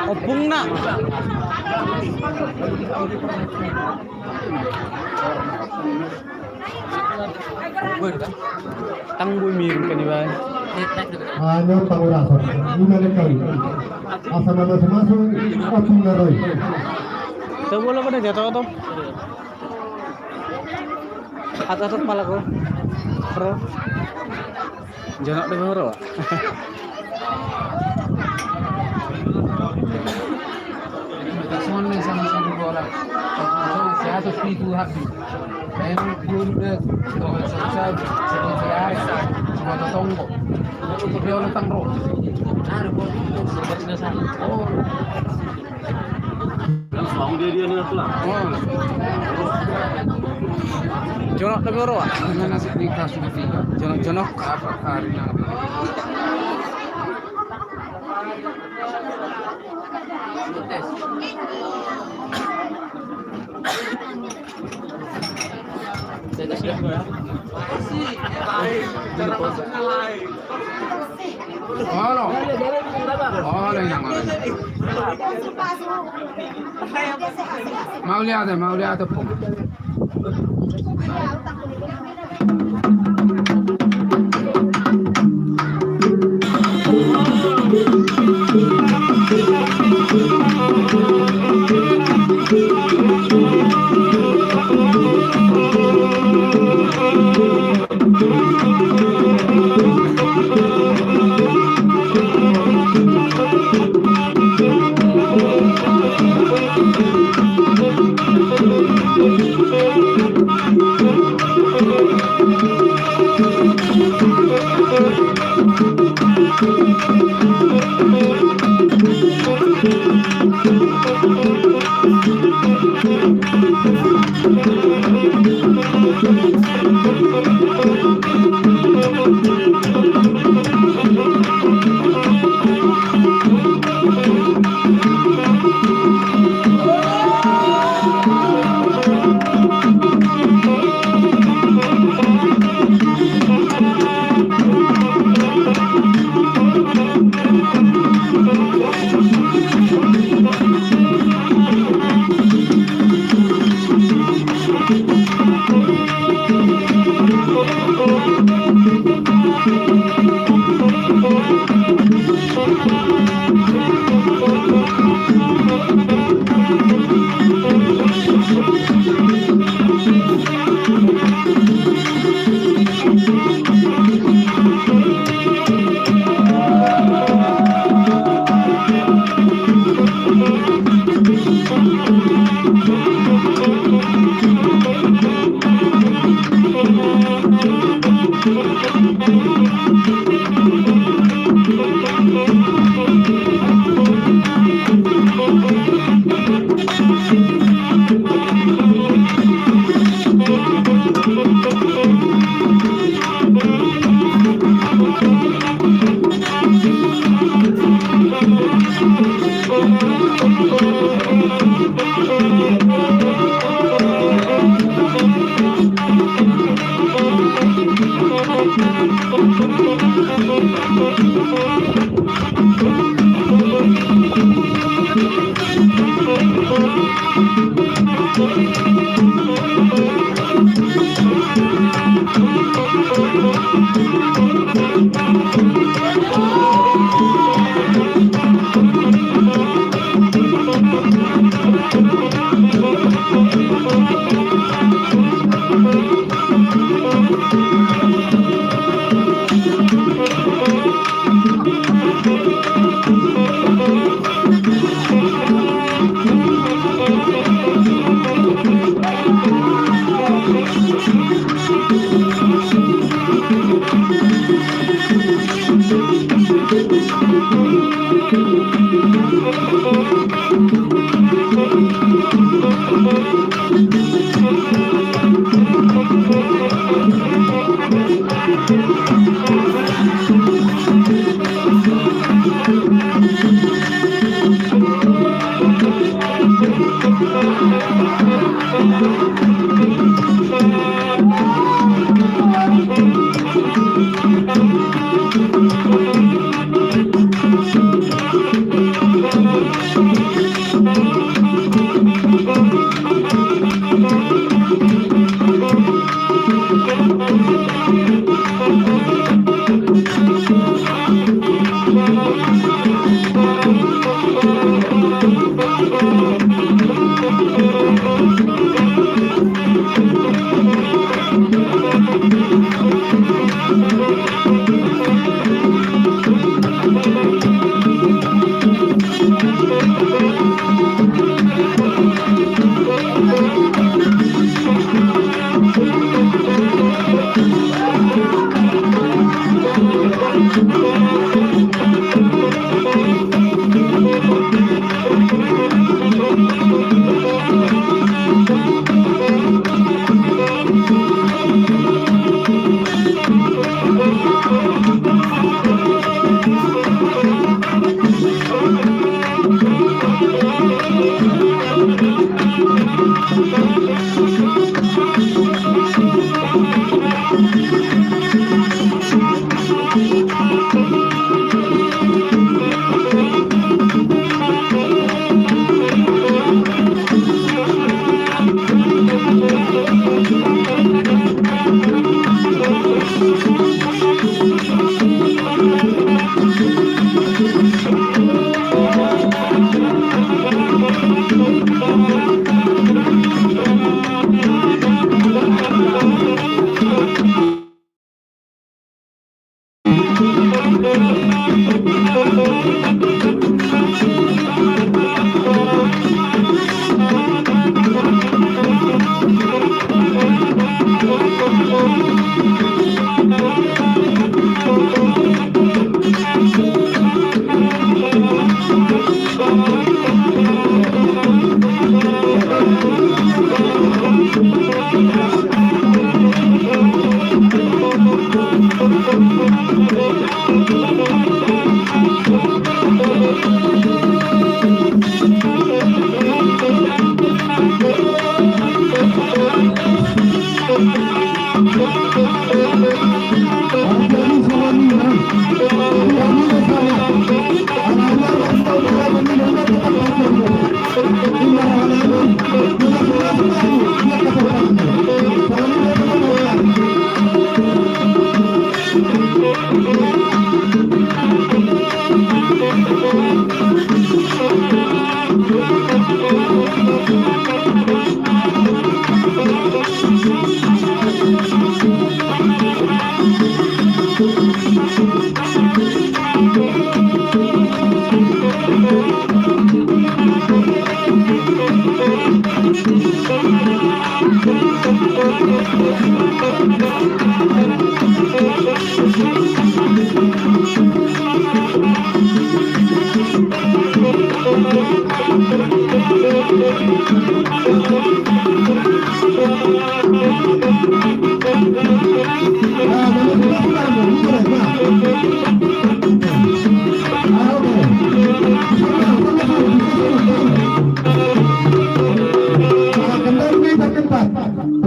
Opung nak. Tangguh miring kan iba. Hanya pangurasan. Lima kali. Asal nama masuk opung naroy. Tahu bola pada jatuh atau? Atas malah ko. Pro. Jangan ada bawah. Soalnya sama-sama bola. Saya tuh itu hati. Saya pun deh, saya biasa, cuma tonggo. Untuk dia oleh tangro. Ada bola itu seperti biasa. Oh. Langsung dia ni lah. Oh. Jonok ada bawah. Mana sih di kasus itu? Jonok. Apa harinya? Halo. Halo yang mana? Mau lihat apa?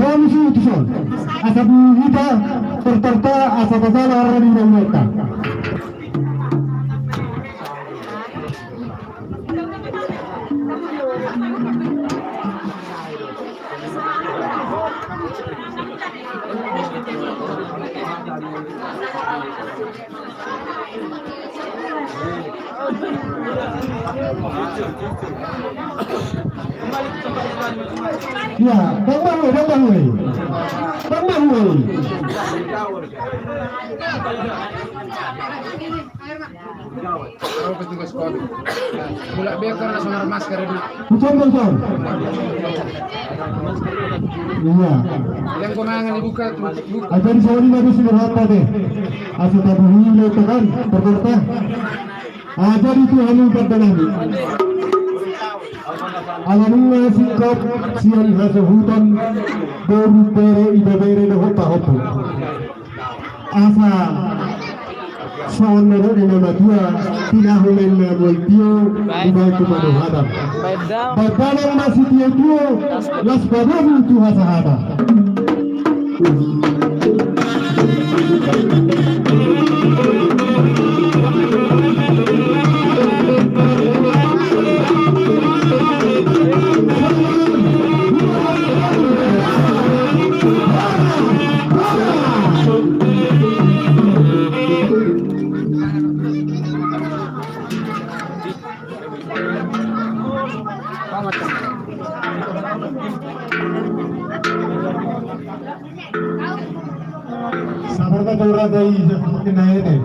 Provinsi Utusan, Asabu Hita, terterta asa masalah di mereka. Ya, bang woi. Kalau petugas COVID, bolak biarkan langsung masker ini. Betul. Iya. Yang konangan dibuka, buka. Ajar di sini nggak bisa berapa deh. Asal tabu ini tekan, terterta. Ajar itu hanya pertengahan. Alamnya sikap sian hasil hutan baru bere ida bere de hopa hopo. Asa soal mereka di nama dia tidak hulen mereka dibawa ke mana hadap. Bedam. Bagaimana masih dia dia las badamu tu hasa hadap. Sabar ka dora dai semakin naik deh.